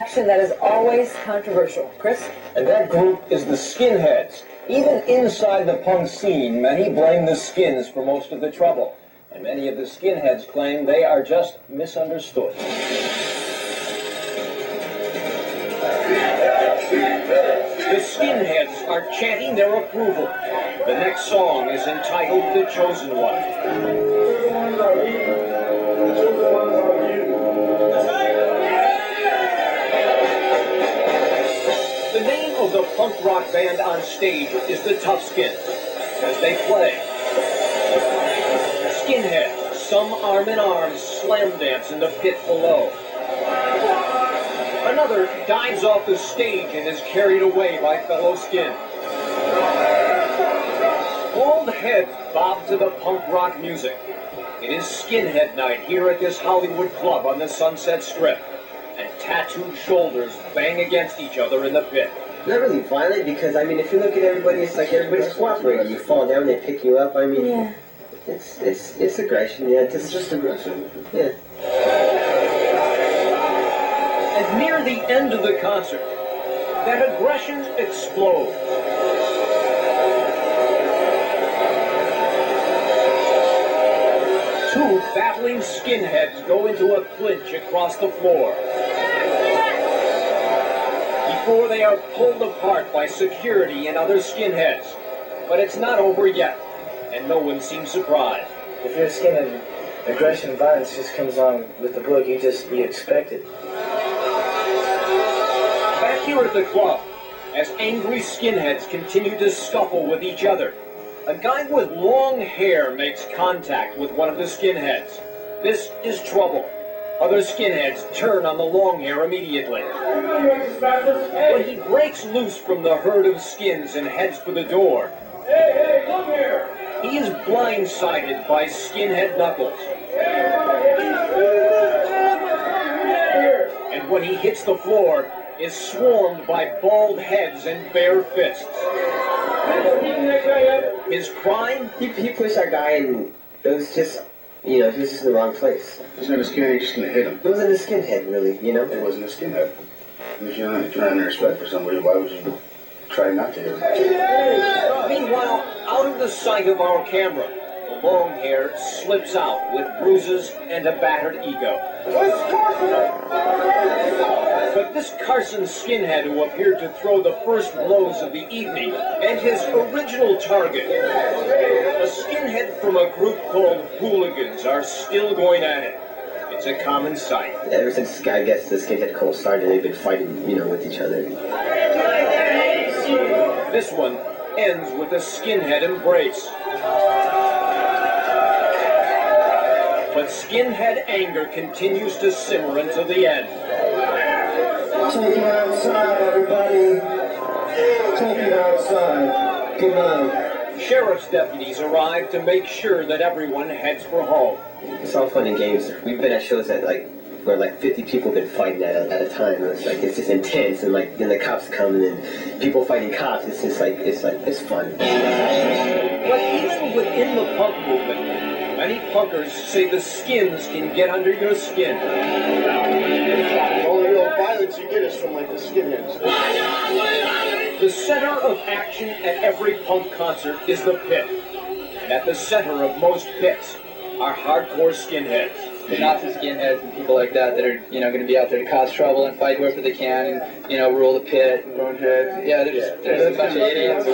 faction that is always controversial. Chris? And that group is the Skinheads. Even inside the punk scene, many blame the Skins for most of the trouble. And many of the Skinheads claim they are just misunderstood. The Skinheads are chanting their approval. The next song is entitled The Chosen One. The name of the punk rock band on stage is the Tough Skins. As they play, Skinheads, some arm in arm, slam dance in the pit below. Another dives off the stage and is carried away by fellow Skins. Bald heads bob to the punk rock music. It is Skinhead night here at this Hollywood club on the Sunset Strip. And tattooed shoulders bang against each other in the pit. Not really violent, because, I mean, if you look at everybody, it's like everybody's cooperating. You fall down, they pick you up. I mean, yeah. It's aggression, yeah. It's just aggression. Yeah. And near the end of the concert, that aggression explodes. Two battling skinheads go into a clinch across the floor before they are pulled apart by security and other skinheads. But it's not over yet, and no one seems surprised. If you're a skinhead, aggression and violence just comes on with the book. You expect it. Back here at the club, as angry skinheads continue to scuffle with each other, a guy with long hair makes contact with one of the skinheads. This is trouble. Other skinheads turn on the long hair immediately. When he breaks loose from the herd of skins and heads for the door, hey, look here! He is blindsided by skinhead knuckles. And when he hits the floor, is swarmed by bald heads and bare fists. His crime? He pushed that guy, and it was just, he was just in the wrong place. He's not a skinhead, he's just gonna hit him. It wasn't a skinhead, really, It wasn't a skinhead. If you don't have any respect for somebody, why would you try not to hit him? Meanwhile, out of the sight of our camera, the long hair slips out with bruises and a battered ego. But this Carson skinhead who appeared to throw the first blows of the evening, and his original target, a skinhead from a group called Hooligans, are still going at it. It's a common sight. Ever since, I guess, the skinhead cult started, they've been fighting, with each other. This one ends with a skinhead embrace. But skinhead anger continues to simmer until the end. Take it outside, everybody. Take it outside. Good night. Sheriff's deputies arrive to make sure that everyone heads for home. It's all fun and games. We've been at shows that, where 50 people been fighting at a time. It's just intense, and then the cops come, and then people fighting cops. It's just it's fun. But even within the punk movement, many punkers say the skins can get under your skin. The only real violence you get is from the skinheads. The center of action at every punk concert is the pit. And at the center of most pits are hardcore skinheads. The Nazi skinheads and people like that are, going to be out there to cause trouble and fight whoever they can and, rule the pit and burn heads. Yeah, they're a bunch of idiots.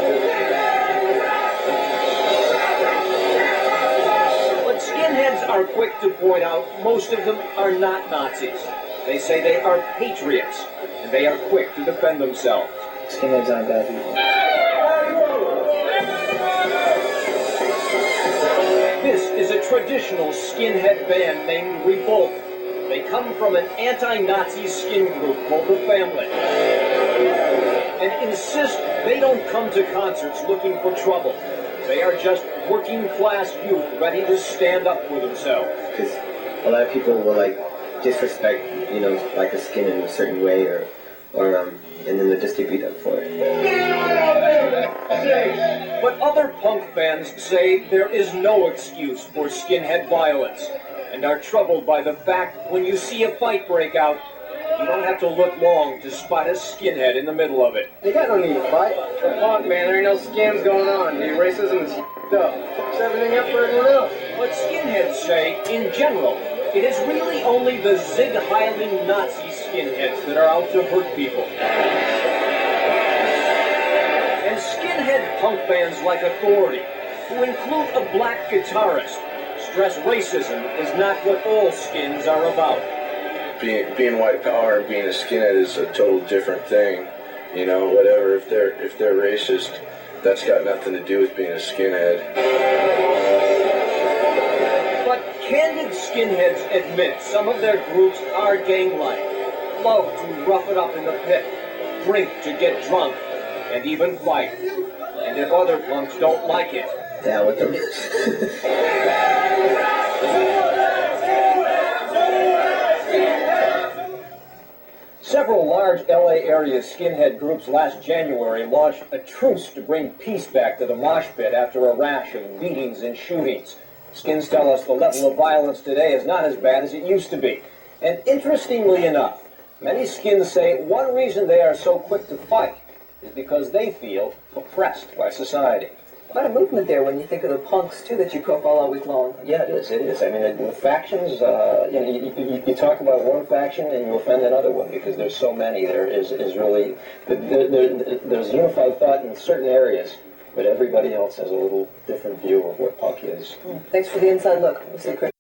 But skinheads are quick to point out most of them are not Nazis. They say they are patriots, and they are quick to defend themselves. Skinheads aren't bad people. This is a traditional skinhead band named Revolt. They come from an anti-Nazi skin group called the Family, and insist they don't come to concerts looking for trouble. They are just working-class youth ready to stand up for themselves. Because a lot of people will disrespect, a skin in a certain way, or and then they'll just get beat up for it. But other punk bands say there is no excuse for skinhead violence, and are troubled by the fact when you see a fight break out, You don't have to look long to spot a skinhead in the middle of it. You got no need to fight. Fuck, man, there ain't no skins going on. The racism is up. Fucks everything up for everyone else. But skinheads say, in general, it is really only the zig-heiling Nazi skinheads that are out to hurt people. And skinhead punk bands like Authority, who include a black guitarist, stress racism is not what all skins are about. Being white power and being a skinhead is a total different thing. You know, whatever, if they're racist, that's got nothing to do with being a skinhead. But candid skinheads admit some of their groups are gang-like, love to rough it up in the pit, drink to get drunk, and even fight. And if other punks don't like it, down with them. Several large LA area skinhead groups last January launched a truce to bring peace back to the mosh pit after a rash of beatings and shootings. Skins tell us the level of violence today is not as bad as it used to be. And interestingly enough, many skins say one reason they are so quick to fight is because they feel oppressed by society. Quite a movement there when you think of the punks, too, that you profile all week long. Yeah, it is. I mean, the factions, you talk about one faction and you offend another one because there's so many. There is really, there's unified thought in certain areas, but everybody else has a little different view of what punk is. Thanks for the inside look. We'll see you, Chris.